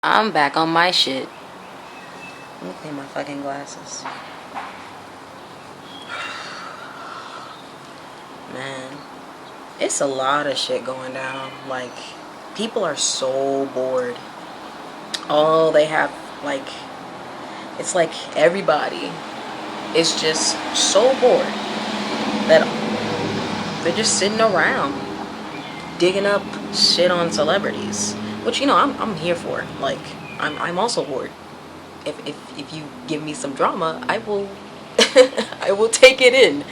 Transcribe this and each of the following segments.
I'm back on my shit. Let me clean my fucking glasses. Man, it's a lot of shit going down. Like, people are so bored. All they have, like, it's like everybody is just so bored that they're just sitting around digging up shit on celebrities, which, you know, I'm here for. Like, I'm also bored. If you give me some drama, I will I will take it in.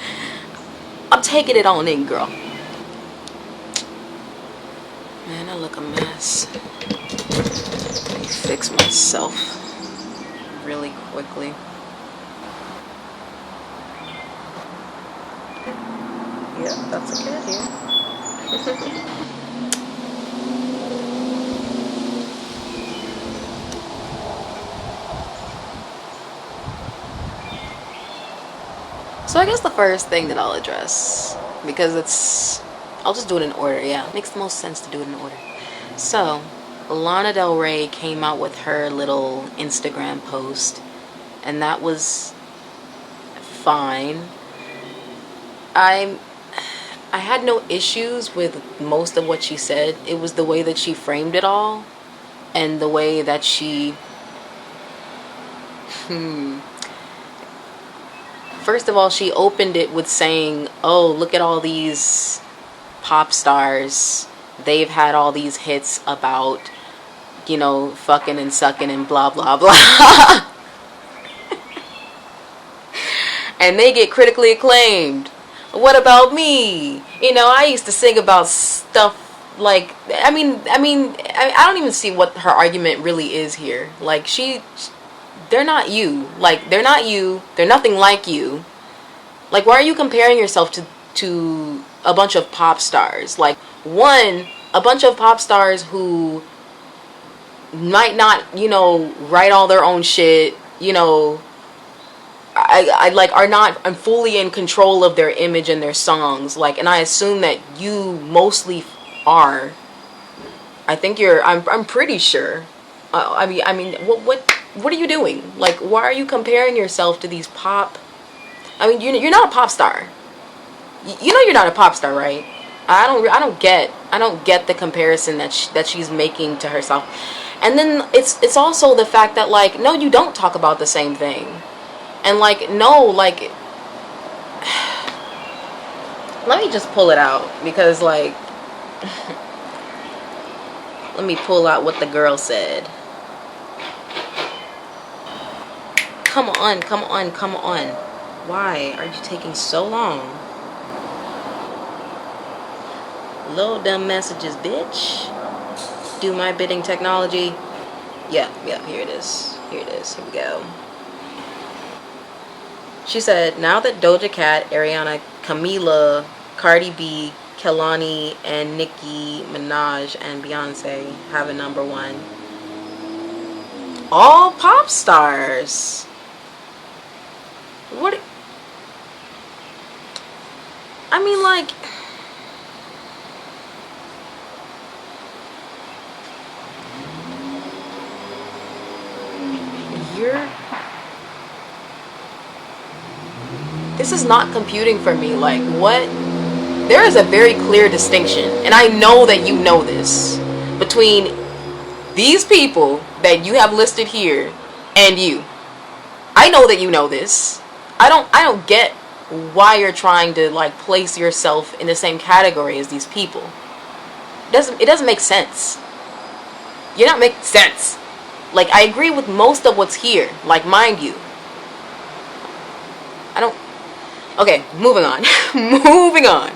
I'm taking it on in, girl. Man, I look a mess. Let me fix myself really quickly. Yep, that's a cat here. So I guess the first thing that I'll address, because I'll just do it in order. Yeah, it makes the most sense to do it in order. So, Lana Del Rey came out with her little Instagram post, and that was fine. I had no issues with most of what she said. It was the way that she framed it all, and the way that she first of all, she opened it with saying, oh, look at all these pop stars. They've had all these hits about, you know, fucking and sucking and blah, blah, blah. And they get critically acclaimed. What about me? You know, I used to sing about stuff like, I don't even see what her argument really is here. Like, they're not you. Like, they're not you. They're nothing like you. Like, why are you comparing yourself to a bunch of pop stars? Like, one, a bunch of pop stars who might not, you know, write all their own shit, you know, I like are not I'm fully in control of their image and their songs, like, and I assume that you mostly are. I think I'm pretty sure. I mean, what are you doing? Like, why are you comparing yourself to these pop? I mean, you're not a pop star. You know you're not a pop star, right? I don't get the comparison that she's making to herself. And then it's also the fact that, like, no, you don't talk about the same thing. And, like, no, like, let me just pull it out, because, like, let me pull out what the girl said. Come on, come on, come on. Why are you taking so long? Load them messages, bitch. Do my bidding, technology. Yeah, here it is. Here we go. She said, now that Doja Cat, Ariana, Camila, Cardi B, Kehlani, and Nicki Minaj and Beyonce have a number one. All pop stars. What? I mean, like, this is not computing for me. Like, what? There is a very clear distinction, and I know that you know this, between these people that you have listed here and you. I know that you know this. I don't get why you're trying to, like, place yourself in the same category as these people. It doesn't make sense. You're not making sense. Like, I agree with most of what's here. Like, mind you. Okay, moving on. Moving on.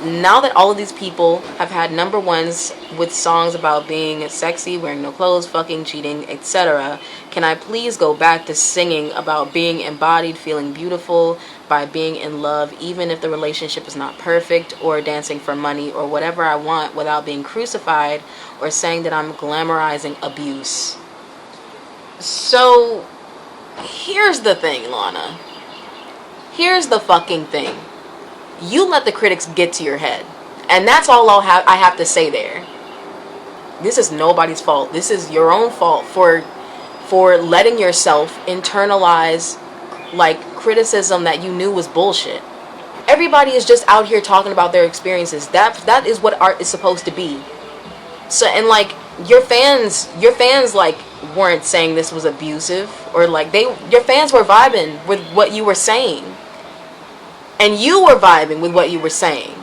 Now that all of these people have had number ones with songs about being sexy, wearing no clothes, fucking, cheating, etc., can I please go back to singing about being embodied, feeling beautiful by being in love, even if the relationship is not perfect, or dancing for money, or whatever I want, without being crucified or saying that I'm glamorizing abuse? So, here's the thing, Lana. Here's the fucking thing. You let the critics get to your head. And that's all I have to say there. This is nobody's fault. This is your own fault for letting yourself internalize like criticism that you knew was bullshit. Everybody is just out here talking about their experiences. That is what art is supposed to be. So, and like your fans like weren't saying this was abusive, or like your fans were vibing with what you were saying, and you were vibing with what you were saying.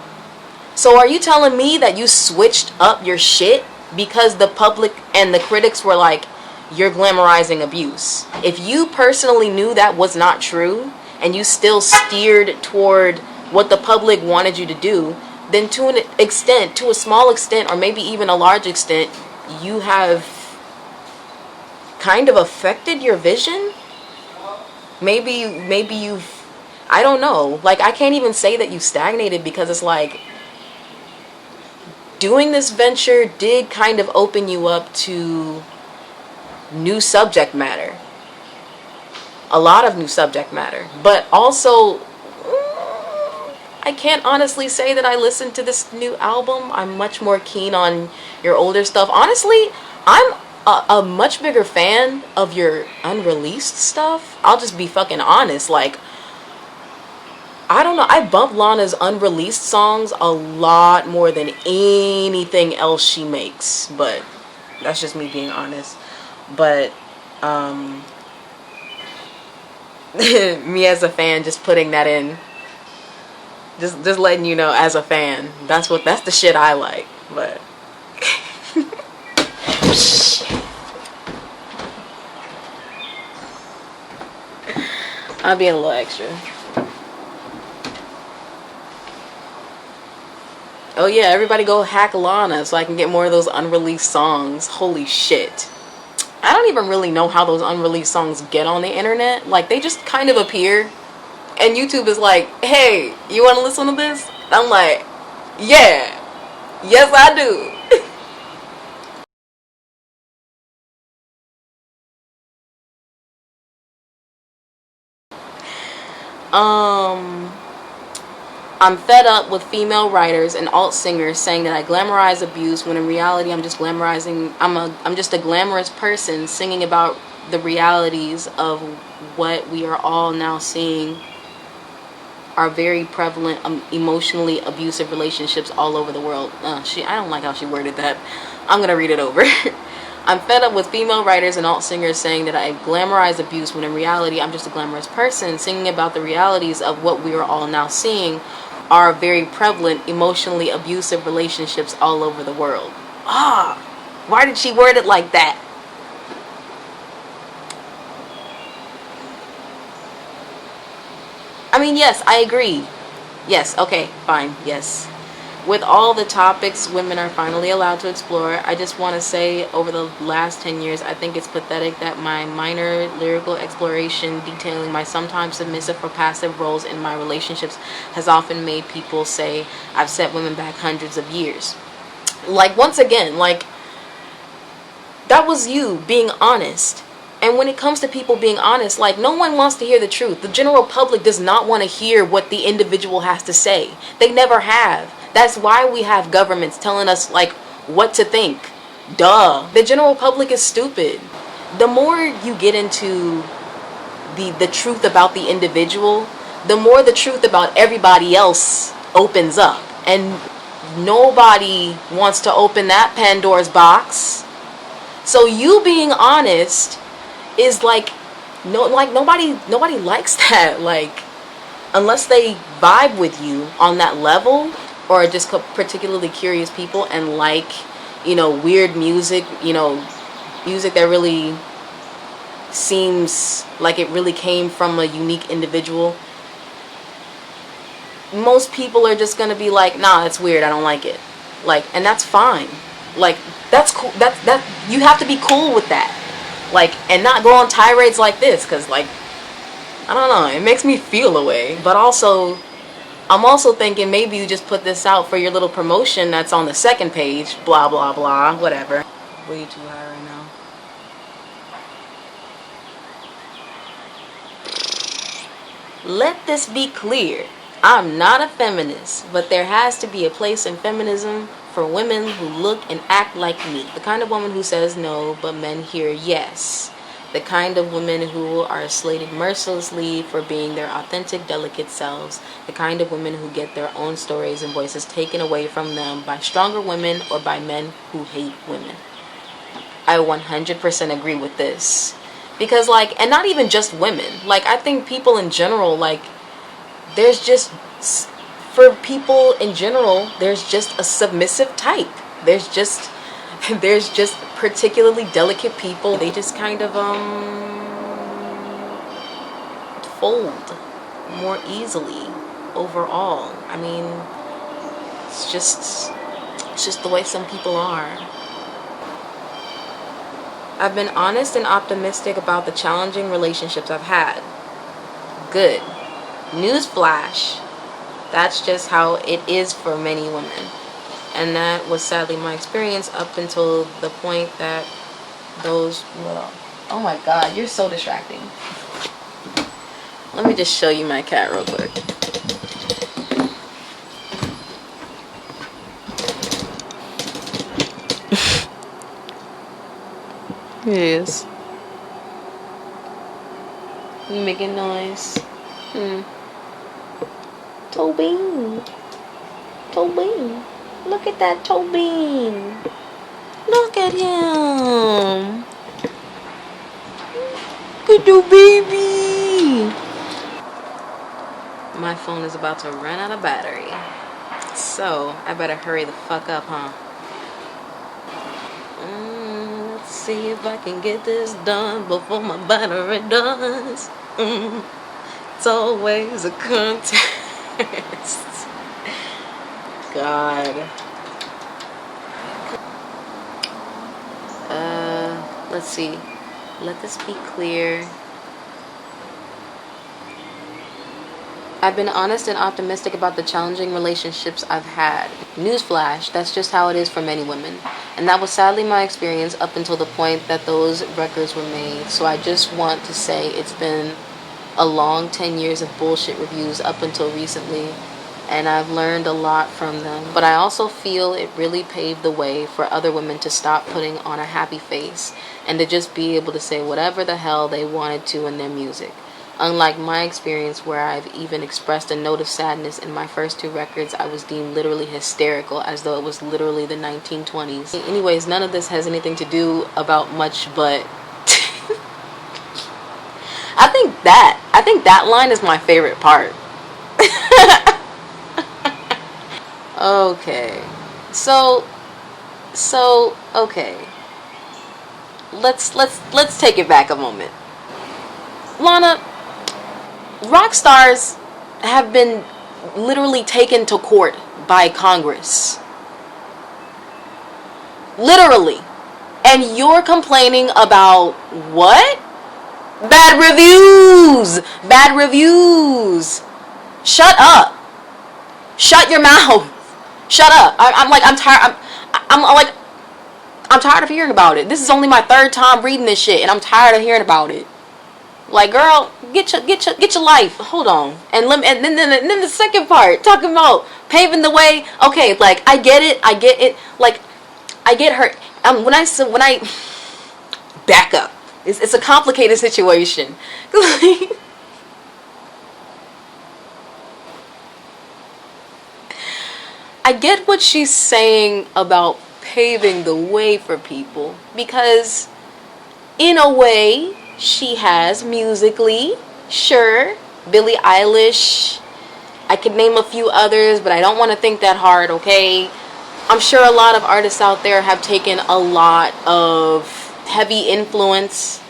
So are you telling me that you switched up your shit because the public and the critics were like, you're glamorizing abuse? If you personally knew that was not true and you still steered toward what the public wanted you to do, then to an extent, to a small extent, or maybe even a large extent, you have kind of affected your vision. Maybe you've, I don't know. Like, I can't even say that you stagnated, because it's like, doing this venture did kind of open you up to new subject matter. A lot of new subject matter. But also, I can't honestly say that I listened to this new album. I'm much more keen on your older stuff. Honestly, I'm a much bigger fan of your unreleased stuff. I'll just be fucking honest. Like, I don't know. I bump Lana's unreleased songs a lot more than anything else she makes. But that's just me being honest. But, me as a fan, just putting that in. Just letting you know, as a fan, that's the shit I like. But I'm being a little extra. Oh yeah, everybody go hack Lana so I can get more of those unreleased songs. Holy shit. I don't even really know how those unreleased songs get on the internet. Like, they just kind of appear. And YouTube is like, hey, you want to listen to this? I'm like, yeah. Yes, I do. I'm fed up with female writers and alt singers saying that I glamorize abuse, when in reality I'm just a glamorous person singing about the realities of what we are all now seeing are very prevalent, emotionally abusive relationships all over the world. I don't like how she worded that. I'm gonna read it over. I'm fed up with female writers and alt singers saying that I glamorize abuse, when in reality I'm just a glamorous person singing about the realities of what we are all now seeing are very prevalent, emotionally abusive relationships all over the world. Why did she word it like that? I mean, yes, I agree. Yes, okay, fine, yes. With all the topics women are finally allowed to explore, I just want to say, over the last 10 years, I think it's pathetic that my minor lyrical exploration detailing my sometimes submissive or passive roles in my relationships has often made people say I've set women back hundreds of years. Like, once again, like, that was you being honest. And when it comes to people being honest, like, no one wants to hear the truth. The general public does not want to hear what the individual has to say. They never have. That's why we have governments telling us, like, what to think. Duh. The general public is stupid. The more you get into the truth about the individual, the more the truth about everybody else opens up. And nobody wants to open that Pandora's box. So you being honest is like, nobody likes that. Like, unless they vibe with you on that level, or are just particularly curious people and like, weird music, music that really seems like it really came from a unique individual. Most people are just gonna be like, nah, it's weird, I don't like it. Like, and that's fine. Like, that's cool. That you have to be cool with that. Like, and not go on tirades like this, because, like, I don't know, it makes me feel a way. But also, I'm also thinking maybe you just put this out for your little promotion that's on the second page, blah blah blah, whatever. Way too high right now. Let this be clear. I'm not a feminist, but there has to be a place in feminism for women who look and act like me. The kind of woman who says no, but men hear yes. The kind of women who are slated mercilessly for being their authentic, delicate selves. The kind of women who get their own stories and voices taken away from them by stronger women or by men who hate women. I 100% agree with this. Because, like, and not even just women. Like, I think people in general, like, there's just, for people in general, there's just a submissive type. There's just particularly delicate people. They just kind of fold more easily overall. I mean, it's just the way some people are. I've been honest and optimistic about the challenging relationships I've had. Good. Newsflash. That's just how it is for many women. And that was sadly my experience up until the point that those... Oh my god, you're so distracting. Let me just show you my cat real quick. Here he is. Making noise. Tobin. Look at that Tobin. Look at him. Good old baby. My phone is about to run out of battery. So, I better hurry the fuck up, huh? Let's see if I can get this done before my battery does. It's always a contest. God. Let's see. Let this be clear. I've been honest and optimistic about the challenging relationships I've had. Newsflash, that's just how it is for many women. And that was sadly my experience up until the point that those records were made. So I just want to say it's been a long 10 years of bullshit reviews up until recently. And I've learned a lot from them. But I also feel it really paved the way for other women to stop putting on a happy face and to just be able to say whatever the hell they wanted to in their music. Unlike my experience where I've even expressed a note of sadness in my first 2 records, I was deemed literally hysterical as though it was literally the 1920s. Anyways, none of this has anything to do about much but... I think that line is my favorite part. Okay. So okay. Let's take it back a moment. Lana, rock stars have been literally taken to court by Congress. Literally. And you're complaining about what? Bad reviews. Bad reviews. Shut up. Shut your mouth. Shut up. I'm tired. I'm tired of hearing about it. This is only my 3rd time reading this shit, and I'm tired of hearing about it. Like, girl, get your life. Hold on. And then the second part, talking about paving the way. Okay, like, I get it. Like, I get her. When I back up, it's a complicated situation. I get what she's saying about paving the way for people, because in a way she has musically. Sure, Billie Eilish, I could name a few others, but I don't want to think that hard, okay? I'm sure a lot of artists out there have taken a lot of heavy influence,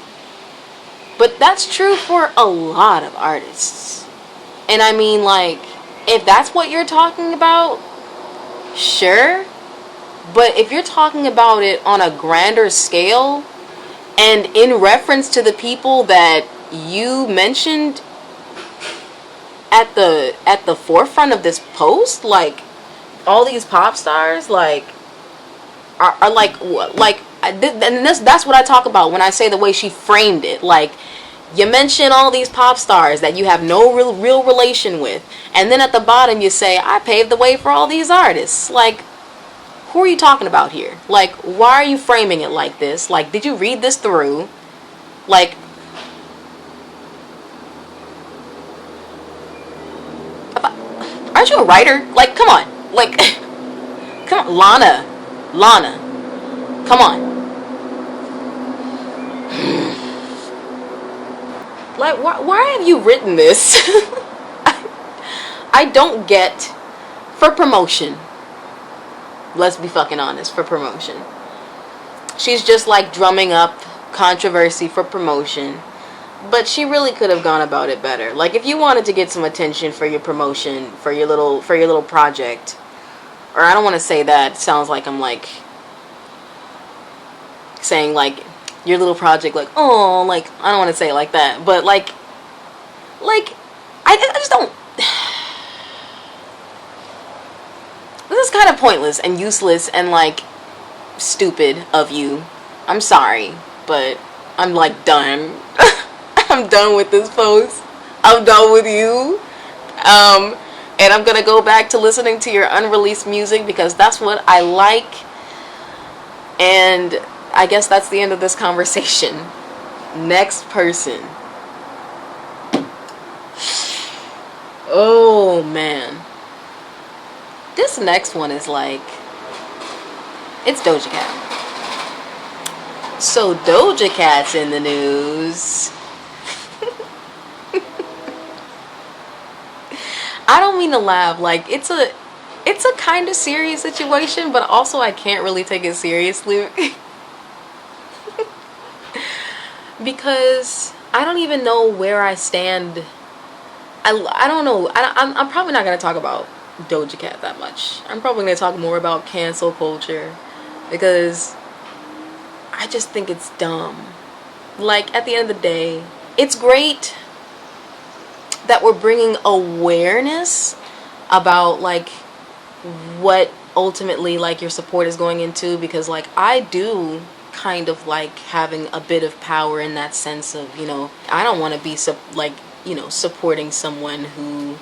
but that's true for a lot of artists. And I mean, like, if that's what you're talking about, sure. But if you're talking about it on a grander scale, and in reference to the people that you mentioned at the forefront of this post, like all these pop stars, like are like and that's what I talk about when I say the way she framed it. Like, you mention all these pop stars that you have no real relation with, and then at the bottom you say, I paved the way for all these artists. Like, who are you talking about here? Like, why are you framing it like this? Like, did you read this through? Like, aren't you a writer? Like, come on. Like, come on. Lana. Come on. Like, why have you written this? I don't get. For promotion. Let's be fucking honest. For promotion. She's just like drumming up controversy for promotion. But she really could have gone about it better. Like, if you wanted to get some attention for your promotion, for your little project, or I don't want to say that. It sounds like I'm like saying like your little project, like, oh, like, I don't want to say it like that, but like I just don't. This is kind of pointless and useless and like stupid of you. I'm sorry, but I'm like done. I'm done with this post. I'm done with you. And I'm gonna go back to listening to your unreleased music because that's what I like. And I guess that's the end of this conversation. Next person. Oh man. This next one is like, it's Doja Cat. So Doja Cat's in the news. I don't mean to laugh. Like, it's a kind of serious situation, but also I can't really take it seriously. Because I don't even know where I stand. I don't know. I'm probably not going to talk about Doja Cat that much. I'm probably going to talk more about cancel culture. Because I just think it's dumb. Like, at the end of the day, it's great that we're bringing awareness about like what ultimately like your support is going into, because like I do kind of like having a bit of power in that sense of, you know, I don't want to be supporting someone who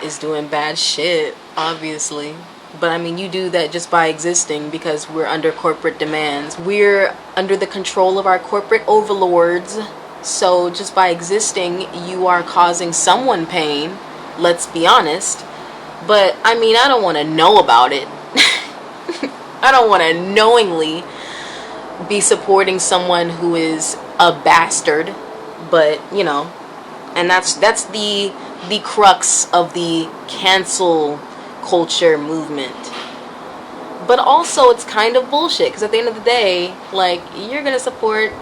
is doing bad shit, obviously. But I mean, you do that just by existing because we're under corporate demands. We're under the control of our corporate overlords. So just by existing, you are causing someone pain. Let's be honest. But I mean, I don't want to know about it. I don't want to knowingly be supporting someone who is a bastard. But, you know, and that's the crux of the cancel culture movement. But also it's kind of bullshit, because at the end of the day, like, you're gonna support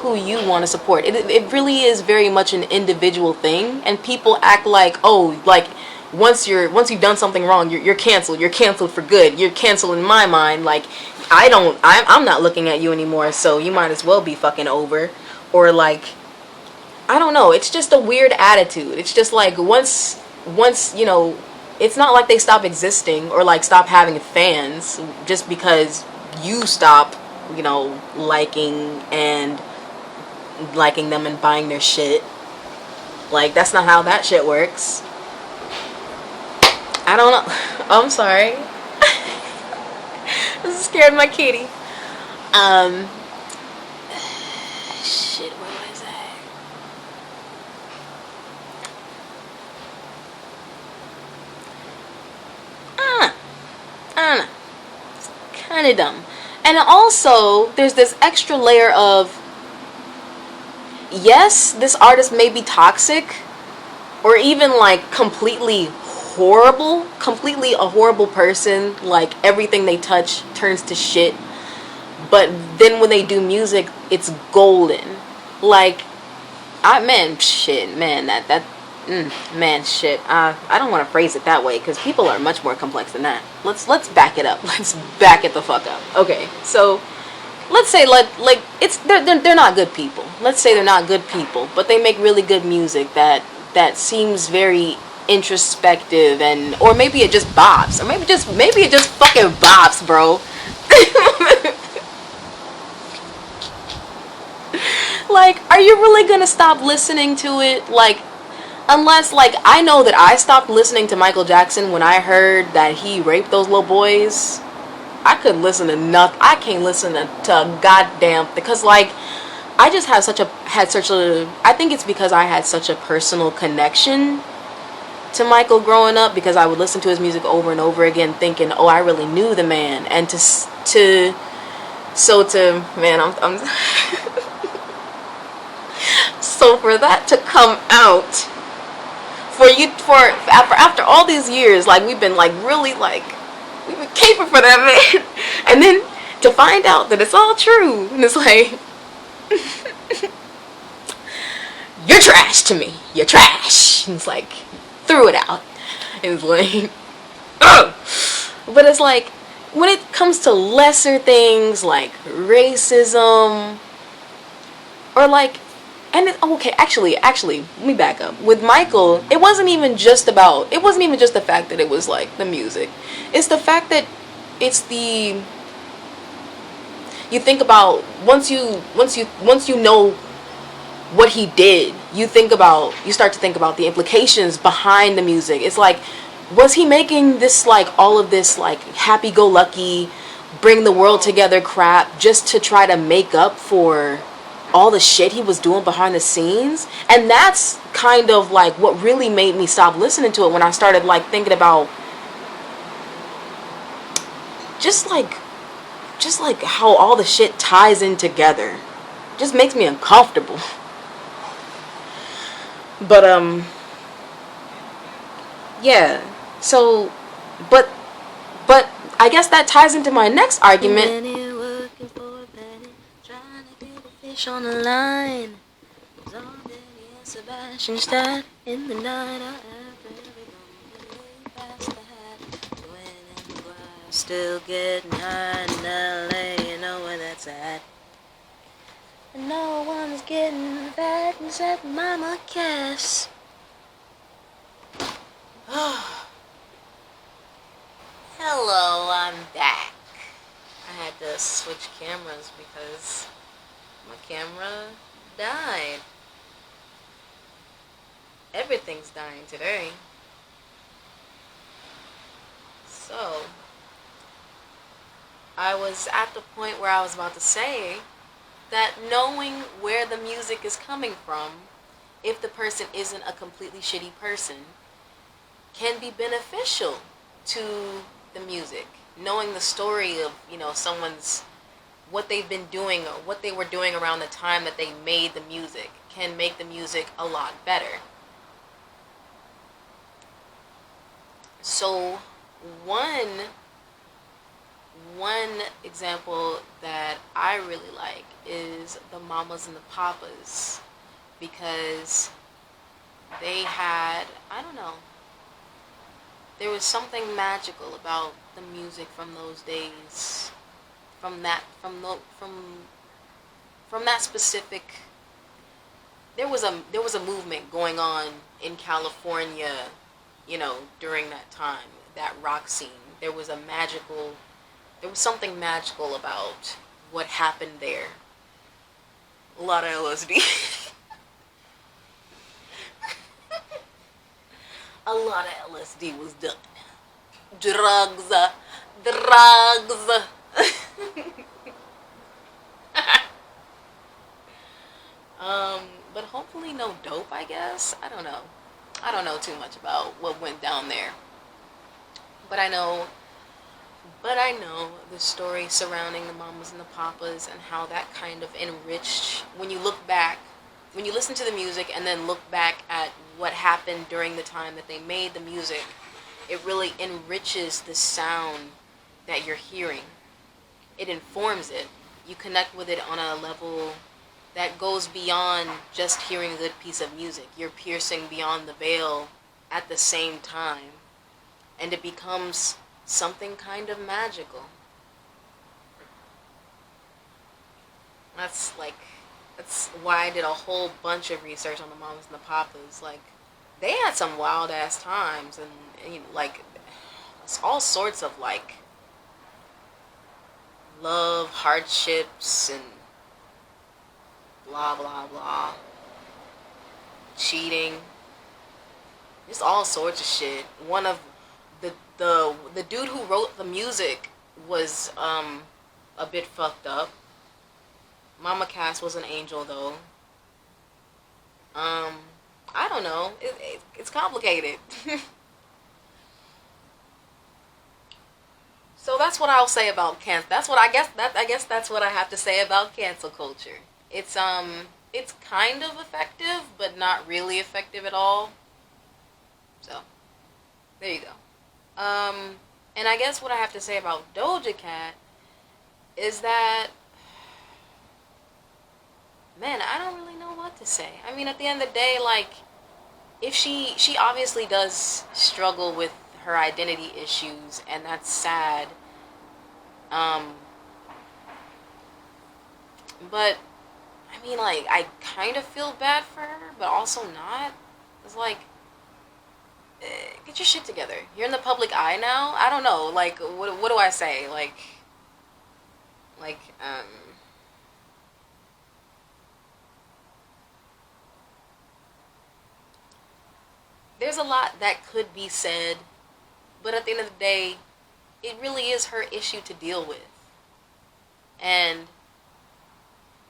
who you want to support. It really is very much an individual thing, and people act like, oh, like once you've done something wrong, you're canceled. You're canceled for good. You're canceled in my mind. Like, I'm not looking at you anymore, so you might as well be fucking over. Or like, I don't know, it's just a weird attitude. It's just like once you know, it's not like they stop existing or like stop having fans just because you stop, you know, liking them and buying their shit. Like, that's not how that shit works. I don't know. Oh, I'm sorry. I scared my kitty. Shit, where was I? I don't know. It's kind of dumb. And also, there's this extra layer of, yes, this artist may be toxic or even like completely a horrible person, like everything they touch turns to shit, but then when they do music, it's golden. Like, I don't want to phrase it that way, because people are much more complex than that. Let's back it up. Let's back it the fuck up. Okay, so let's say they're not good people. Let's say they're not good people, but they make really good music that seems very introspective, and or maybe it just bops, or maybe it just fucking bops, bro. Like, are you really gonna stop listening to it? Like, unless, like, I know that I stopped listening to Michael Jackson when I heard that he raped those little boys. I could listen to nothing. I can't listen to a goddamn, because like I just had such a I think it's because I had such a personal connection to Michael growing up, because I would listen to his music over and over again thinking, oh, I really knew the man. And man, I'm so for that to come out, after all these years, like we've been like really like we've been caping for that man, and then to find out that it's all true, and it's like you're trash to me, you're trash, and it's like threw it out. It's like ugh. But it's like when it comes to lesser things like racism or like, and okay, actually, let me back up. With Michael, it wasn't even just the fact that it was like the music. It's the fact that it's the, you think about, once you know what he did, you start to think about the implications behind the music. It's like, was he making this like all of this like happy-go-lucky, bring the world together crap just to try to make up for all the shit he was doing behind the scenes? And that's kind of like what really made me stop listening to it, when I started like thinking about just like how all the shit ties in together. Just makes me uncomfortable. But yeah. So but I guess that ties into my next argument. On the line, Sebastian Stat in the night. Still getting high in LA, you know where that's at. And no one's getting fat except Mama Cass. Hello, I'm back. I had to switch cameras because my camera died. Everything's dying today. So, I was at the point where I was about to say that knowing where the music is coming from, if the person isn't a completely shitty person, can be beneficial to the music. Knowing the story of, someone's, what they've been doing or what they were doing around the time that they made the music can make the music a lot better. So one example that I really like is the Mamas and the Papas, because they had, I don't know, there was something magical about the music from those days, from that specific. There was a movement going on in California, during that time, that rock scene. There was something magical about what happened there. A lot of LSD. A lot of LSD was done. Drugs. But hopefully no dope, I guess. I don't know too much about what went down there. But I know the story surrounding the Mamas and the Papas, and how that kind of enriched, when you listen to the music and then look back at what happened during the time that they made the music, it really enriches the sound that you're hearing. It informs it. You connect with it on a level that goes beyond just hearing a good piece of music. You're piercing beyond the veil at the same time. And it becomes something kind of magical. That's why I did a whole bunch of research on the Mamas and the Papas. Like, they had some wild ass times, and it's all sorts of love, hardships, and blah blah blah, cheating, just all sorts of shit. One of the dude who wrote the music was a bit fucked up. Mama Cass was an angel though. Um, I don't know. It's complicated. So that's what I'll say about cancel. That's what I guess that's what I have to say about cancel culture. It's kind of effective, but not really effective at all. So there you go. And I guess what I have to say about Doja Cat is that, man, I don't really know what to say. I mean, at the end of the day, like, if she obviously does struggle with her identity issues, and that's sad. Um, but I mean, like, I kind of feel bad for her, but also not. It's like, get your shit together. You're in the public eye now. I don't know. Like, what do I say? Like, there's a lot that could be said, but at the end of the day, it really is her issue to deal with. And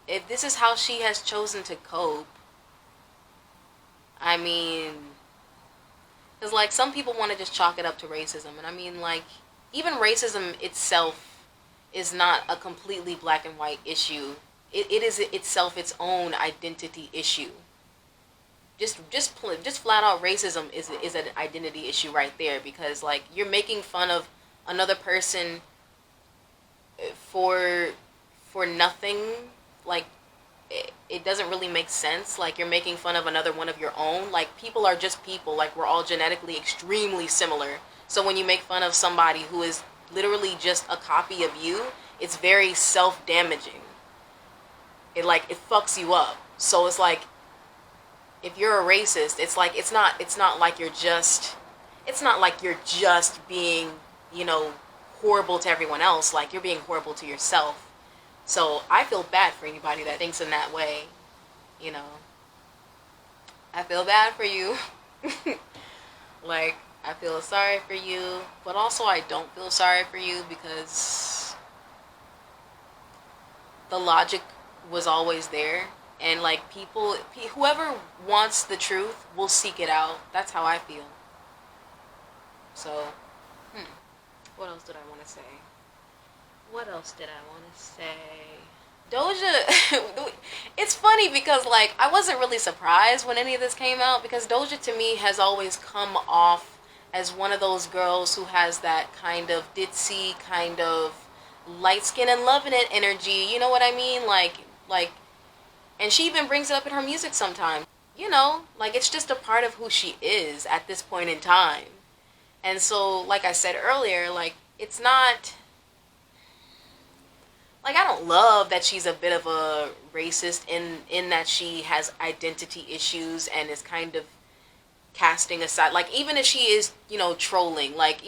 if this is how she has chosen to cope, I mean, because, like, some people want to just chalk it up to racism. And I mean, like, even racism itself is not a completely black and white issue. It is itself its own identity issue. Just flat out racism is an identity issue right there, because, like, you're making fun of another person for nothing. Like, it doesn't really make sense. Like, you're making fun of another one of your own. Like, people are just people. Like, we're all genetically extremely similar. So when you make fun of somebody who is literally just a copy of you, it's very self-damaging. It fucks you up. So it's like, if you're a racist, it's like, it's not like you're just being, horrible to everyone else. Like, you're being horrible to yourself. So I feel bad for anybody that thinks in that way. I feel bad for you. Like, I feel sorry for you, but also I don't feel sorry for you, because the logic was always there. And, like, whoever wants the truth will seek it out. That's how I feel. So, what else did I want to say? Doja, it's funny because, like, I wasn't really surprised when any of this came out, because Doja to me has always come off as one of those girls who has that kind of ditzy, kind of light skin and loving it energy. You know what I mean? Like, and she even brings it up in her music sometimes. Like, it's just a part of who she is at this point in time. And so, like I said earlier, like, it's not, like, I don't love that she's a bit of a racist in that she has identity issues and is kind of casting aside, like, even if she is, trolling, like,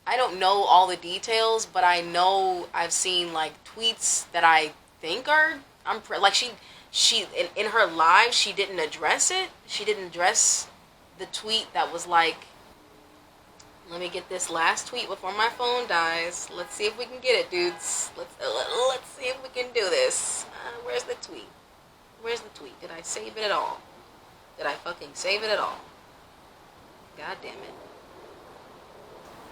I don't know all the details, but I know I've seen, like, tweets that I think are, like, she in her live, she didn't address it. She didn't address the tweet that was like, let me get this last tweet before my phone dies. Let's see if we can get it, dudes. Let's see if we can do this. Where's the tweet? Did I save it at all? Did I fucking save it at all? God damn it.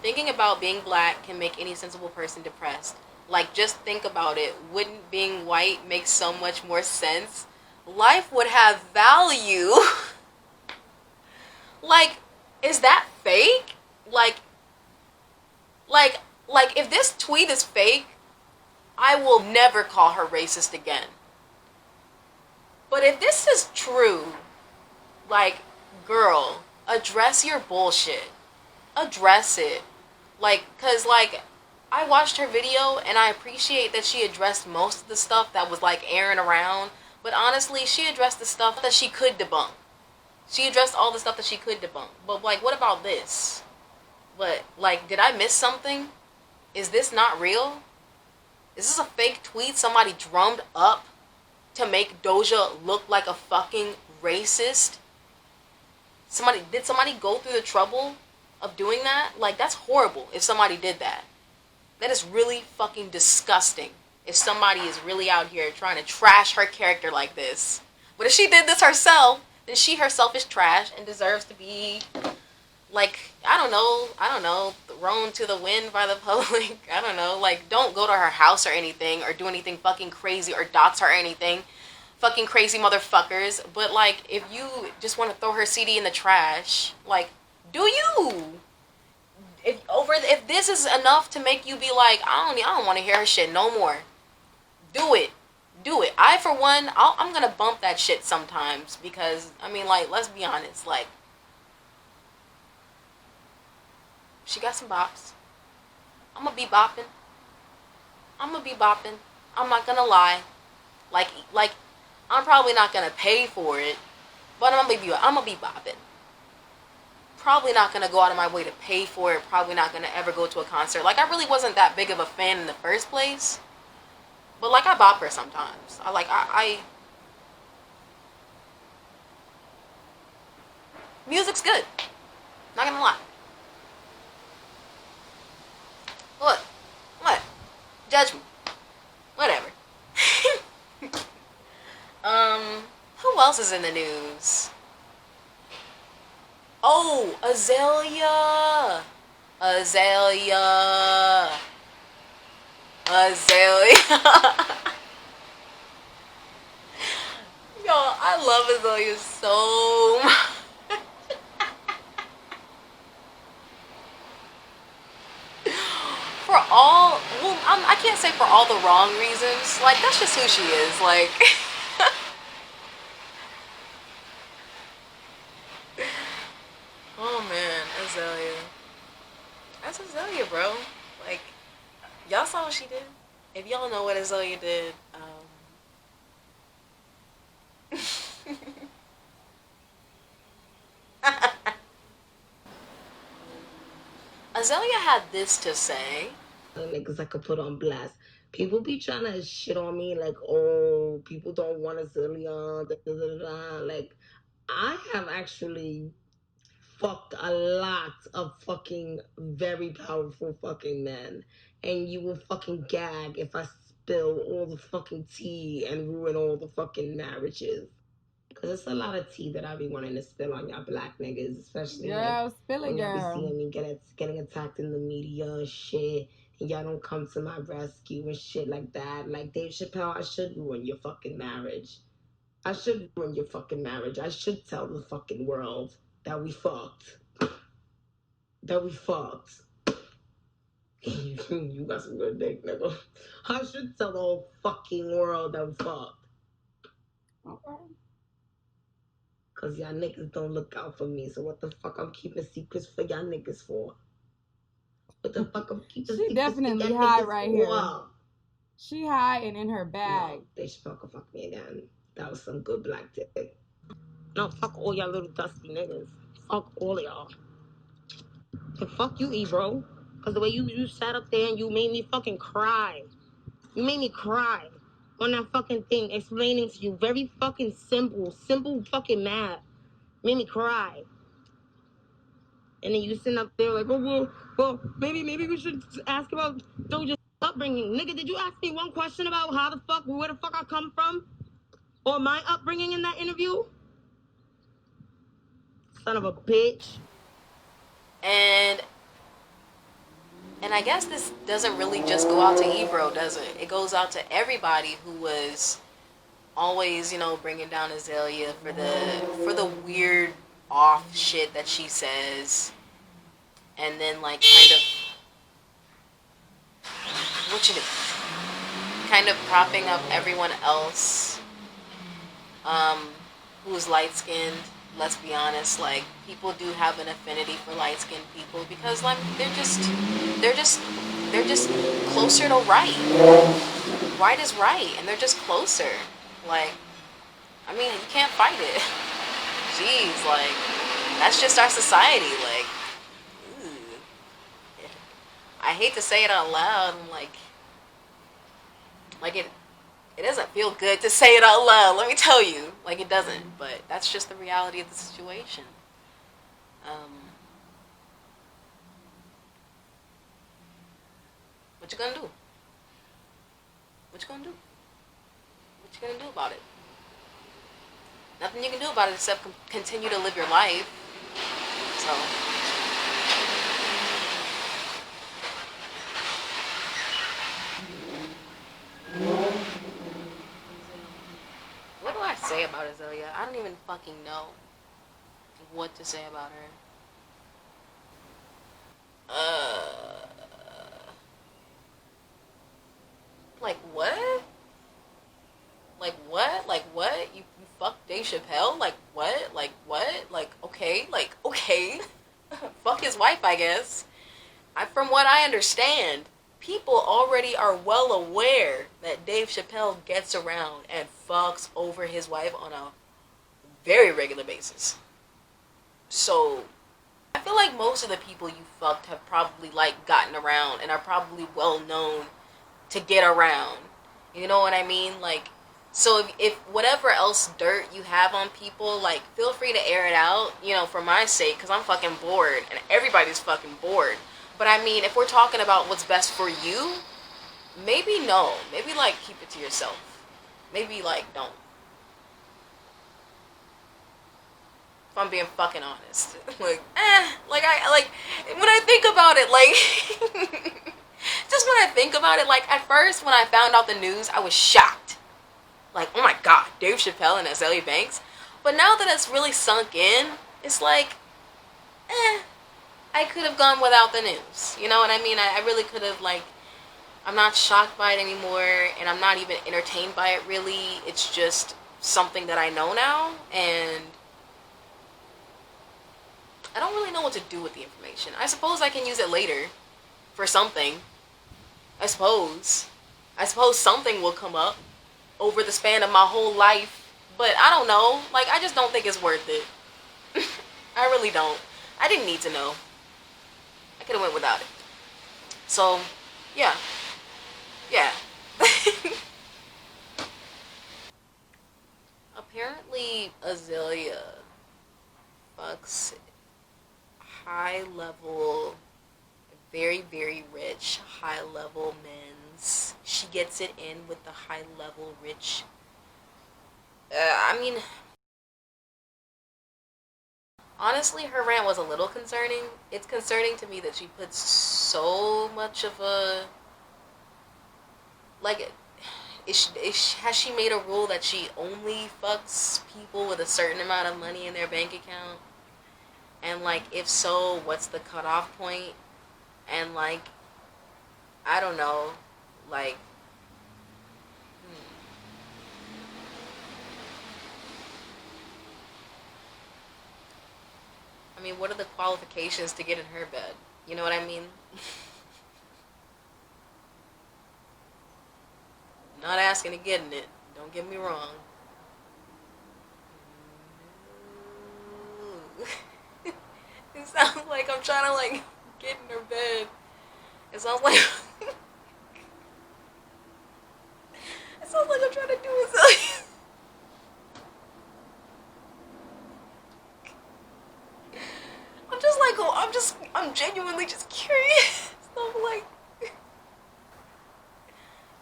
Thinking about being black can make any sensible person depressed. Like, just think about it. Wouldn't being white make so much more sense? Life would have value. Like, is that fake? Like, if this tweet is fake, I will never call her racist again. But if this is true, like, girl, address your bullshit. Address it. Like, cause, like, I watched her video and I appreciate that she addressed most of the stuff that was, like, airing around. But honestly, she addressed the stuff that she could debunk. She addressed all the stuff that she could debunk. But, like, what about this? What, like, did I miss something? Is this not real? Is this a fake tweet somebody drummed up to make Doja look like a fucking racist? Did somebody go through the trouble of doing that, like, that's horrible if somebody did that. That is really fucking disgusting if somebody is really out here trying to trash her character like this. But if she did this herself, then she herself is trash and deserves to be, like, I don't know, thrown to the wind by the public. I don't know, like, don't go to her house or anything or do anything fucking crazy or dox her or anything. Fucking crazy motherfuckers. But, like, if you just want to throw her CD in the trash, like, do you? If this is enough to make you be like, I don't want to hear her shit no more, do it. Do it. I, for one, I'm gonna bump that shit sometimes because, I mean, like, let's be honest, like, she got some bops. I'm gonna be bopping. I'm not gonna lie. Like, I'm probably not gonna pay for it, but I'm gonna be bopping. Probably not gonna go out of my way to pay for it. Probably not gonna ever go to a concert. Like, I really wasn't that big of a fan in the first place. But, like, I bop her sometimes. Music's good. Not gonna lie. What? Judge me. Whatever. Who else is in the news? Oh, Azealia. Yo, I love Azealia so much. I can't say for all the wrong reasons. Like, that's just who she is. Like, oh man, Azealia. That's Azealia, bro. Like, y'all saw what she did. If y'all know what Azealia did, Azealia had this to say. Niggas I could put on blast. People be trying to shit on me like, oh, people don't want Azealia. Da, da, da, da. Like, I have actually fucked a lot of fucking very powerful fucking men. And you will fucking gag if I spill all the fucking tea and ruin all the fucking marriages. Cause it's a lot of tea that I be wanting to spill on y'all black niggas, especially like when y'all be seeing me getting attacked in the media and shit, and y'all don't come to my rescue and shit like that. Like Dave Chappelle, I should ruin your fucking marriage. I should ruin your fucking marriage. I should tell the fucking world that we fucked. That we fucked. You got some good dick, nigga. I should tell the whole fucking world that we fucked. Okay. Cause y'all niggas don't look out for me. So what the fuck I'm keeping secrets for y'all niggas for? What the fuck I'm keeping secrets definitely for y'all high niggas right for? here. She high and in her bag. No, they should fuck me again. That was some good black dick. No, fuck all y'all little dusty niggas. Fuck all of y'all. And fuck you, Ebro. Cause the way you sat up there and you made me fucking cry. You made me cry on that fucking thing, explaining to you very fucking simple fucking math. Made me cry. And then you sitting up there like, oh, well, maybe we should ask about Doja's upbringing. Nigga, did you ask me one question about where the fuck I come from? Or my upbringing in that interview? Son of a bitch. And I guess this doesn't really just go out to Ebro, does it? It goes out to everybody who was always, bringing down Azealia for the weird off shit that she says, and then like kind of propping up everyone else, who's light skinned. Let's be honest, like, people do have an affinity for light skinned people because, like, they're just closer to right. Right is right, and they're just closer. Like, I mean, you can't fight it. Jeez, like, that's just our society. Like, ooh. I hate to say it out loud. Like it doesn't feel good to say it out loud. Let me tell you, like, it doesn't. But that's just the reality of the situation. What you gonna do? What you gonna do? What you gonna do about it? Nothing you can do about it except continue to live your life. So. What do I say about Azealia? I don't even fucking know what to say about her. Like what? Like what? Like what? You fucked Dave Chappelle? Like what? Like what? Like okay? Like okay? Fuck his wife, I guess. From what I understand, people already are well aware that Dave Chappelle gets around and fucks over his wife on a very regular basis. So I feel like most of the people you fucked have probably like gotten around and are probably well known to get around. You know what I mean? Like, so if whatever else dirt you have on people, like, feel free to air it out, you know, for my sake, because I'm fucking bored, and everybody's fucking bored. But I mean, if we're talking about what's best for you, maybe no. Maybe, like, keep it to yourself. Maybe, like, don't. If I'm being fucking honest. Like, when I think about it, like, just when I think about it, like, at first, when I found out the news, I was shocked. Like, oh my god, Dave Chappelle and Azealia Banks. But now that it's really sunk in, it's like, I could have gone without the news. You know what I mean? I really could have, like, I'm not shocked by it anymore, and I'm not even entertained by it, really. It's just something that I know now, and I don't really know what to do with the information. I suppose I can use it later for something. I suppose something will come up over the span of my whole life, but I don't know. Like, I just don't think it's worth it. I really don't. I didn't need to know. I could have went without it. So, yeah. Apparently, Azealia fucks high-level, very, very rich, high-level men's. She gets it in with the high-level rich. I mean, honestly, her rant was a little concerning. It's concerning to me that she puts so much of a, like, has she made a rule that she only fucks people with a certain amount of money in their bank account? And, like, if so, what's the cutoff point? And, like, I don't know, like, I mean, what are the qualifications to get in her bed? You know what I mean? Not asking to get in it, don't get me wrong. It sounds like I'm trying to, like, get in her bed. It sounds like I'm trying to do something. I'm genuinely just curious. So I'm like,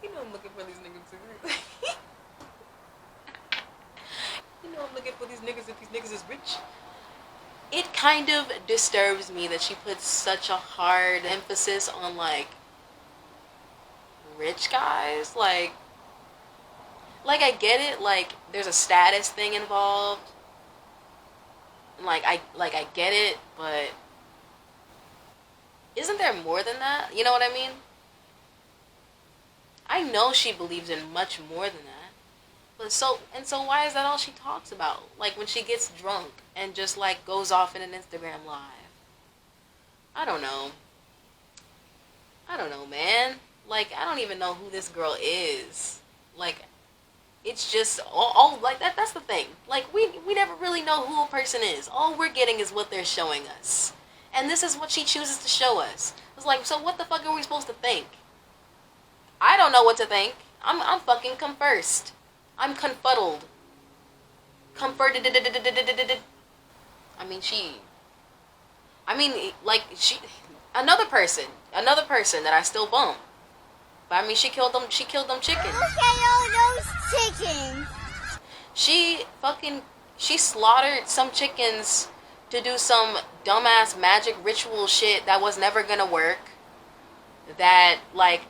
you know, I'm looking for these niggas too. You know, I'm looking for these niggas if these niggas is rich. It kind of disturbs me that she puts such a hard emphasis on, like, rich guys. Like I get it, like, there's a status thing involved. I get it, but isn't there more than that? You know what I mean? I know she believes in much more than that. But so why is that all she talks about? Like, when she gets drunk and just, like, goes off in an Instagram live. I don't know. Man. Like, I don't even know who this girl is. Like, it's just all like that's the thing. Like, we never really know who a person is. All we're getting is what they're showing us. And this is what she chooses to show us. It's like, so what the fuck are we supposed to think? I don't know what to think. I'm fucking conversed. I'm confuddled. Comforted. Another person that I still bump. But I mean, she killed them chickens. Look at all those chickens. She slaughtered some chickens to do some dumbass magic ritual shit that was never gonna work. That, like,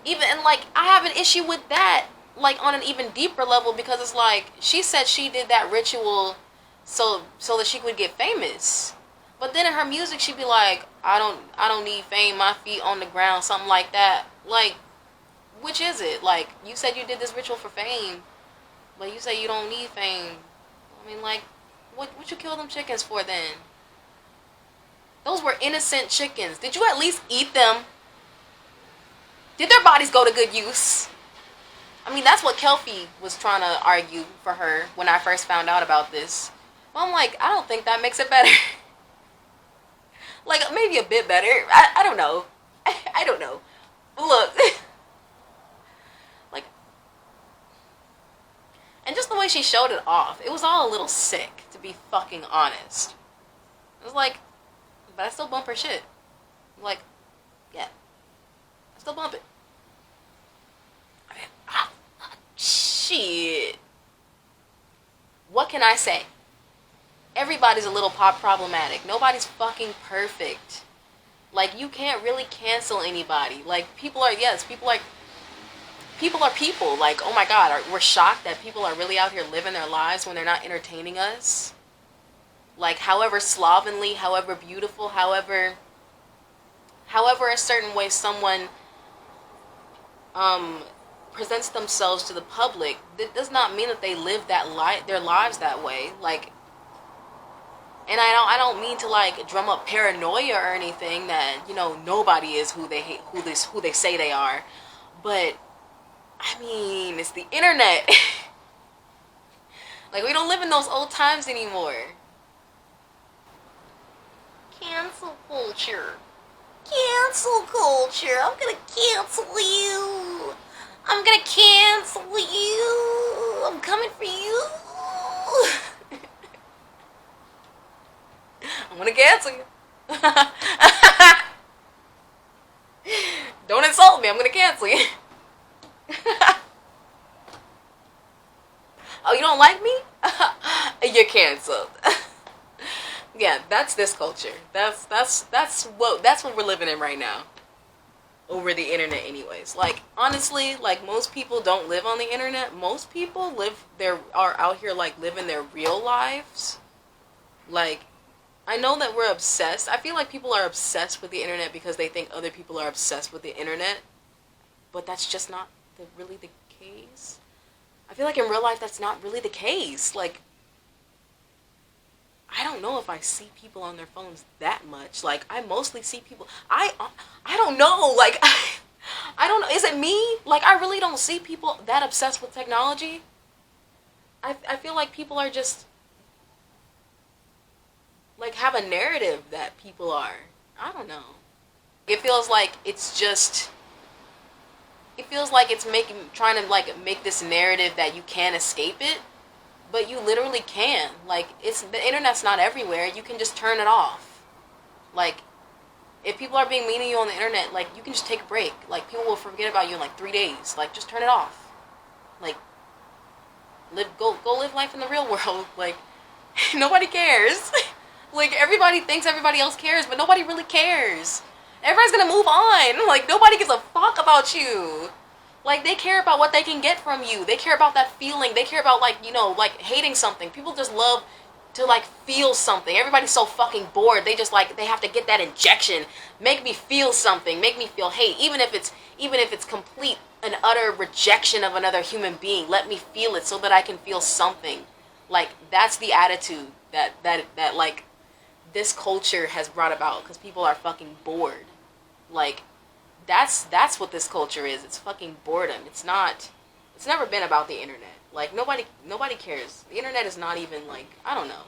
I have an issue with that, like, on an even deeper level, because it's like, she said she did that ritual so that she could get famous. But then in her music, she'd be like, I don't need fame, my feet on the ground, something like that. Like, which is it? Like, you said you did this ritual for fame, but you say you don't need fame. I mean, like, what you kill them chickens for then? Those were innocent chickens. Did you at least eat them? Did their bodies go to good use? I mean, that's what Kelpie was trying to argue for her when I first found out about this. But I'm like, I don't think that makes it better. Like, maybe a bit better. I don't know. I don't know. Look. Like, and just the way she showed it off, it was all a little sick, to be fucking honest. It was like, but I still bump her shit. Like, yeah. I still bump it. I mean, shit. What can I say? Everybody's a little problematic. Nobody's fucking perfect. Like, you can't really cancel anybody. Like, people are people. Like, oh my god, we're shocked that people are really out here living their lives when they're not entertaining us. Like, however slovenly, however beautiful, however a certain way someone presents themselves to the public, that does not mean that they live their lives that way. Like, and I don't mean to, like, drum up paranoia or anything that, you know, nobody is who they say they are. But I mean, it's the internet. Like, we don't live in those old times anymore. Cancel culture. Cancel culture. I'm gonna cancel you. I'm gonna cancel you. I'm coming for you. I'm gonna cancel you. Don't insult me. I'm gonna cancel you. Oh, you don't like me? You're canceled. Yeah, that's this culture. That's what we're living in right now. Over the internet anyways. Like, honestly, like, most people don't live on the internet. Most people are out here, like, living their real lives. Like, I know that we're obsessed. I feel like people are obsessed with the internet because they think other people are obsessed with the internet. But that's just not really the case. I feel like in real life that's not really the case. Like, I don't know if I see people on their phones that much. Like, I mostly see people. I don't know. Like, I don't know. Is it me? Like, I really don't see people that obsessed with technology. I feel like people are just, like, have a narrative that people are. I don't know. It feels like it's just, trying to, like, make this narrative that you can't escape it, but you literally can. Like, the internet's not everywhere. You can just turn it off. Like, if people are being mean to you on the internet, like, you can just take a break. Like, people will forget about you in, like, 3 days. Like, just turn it off. Like, go live life in the real world. Like, nobody cares. Like, everybody thinks everybody else cares, but nobody really cares. Everybody's gonna move on. Like, nobody gives a fuck about you. Like, they care about what they can get from you. They care about that feeling. They care about, like, you know, like, hating something. People just love to, like, feel something. Everybody's so fucking bored. They just, like, they have to get that injection. Make me feel something. Make me feel hate. Even if it's complete and utter rejection of another human being, let me feel it so that I can feel something. Like, that's the attitude that like, this culture has brought about, because people are fucking bored. Like, that's what this culture is. It's fucking boredom. It's never been about the internet. Like, nobody cares. The internet is not even, like, I don't know.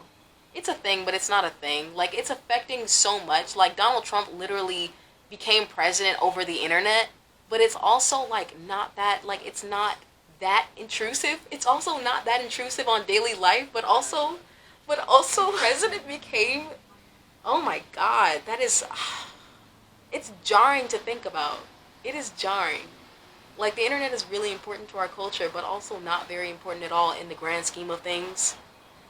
It's a thing, but it's not a thing. Like, it's affecting so much. Like, Donald Trump literally became president over the internet, but it's also, like, not that, like, it's not that intrusive. It's also not that intrusive on daily life, but also president became, oh my god, that is, it's jarring to think about. It is jarring. Like, the internet is really important to our culture, but also not very important at all in the grand scheme of things.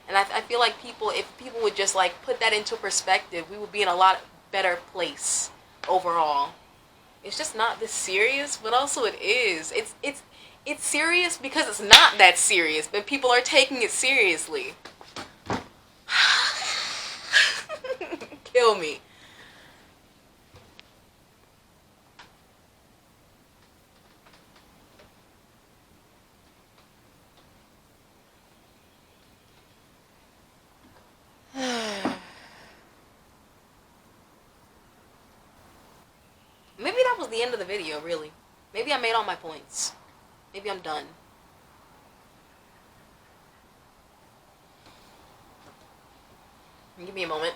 And I feel like if people would just, like, put that into perspective, we would be in a lot better place overall. It's just not this serious, but also it is. It's serious because it's not that serious, but people are taking it seriously. Kill me. Maybe that was the end of the video, really. Maybe I made all my points. Maybe I'm done. Give me a moment.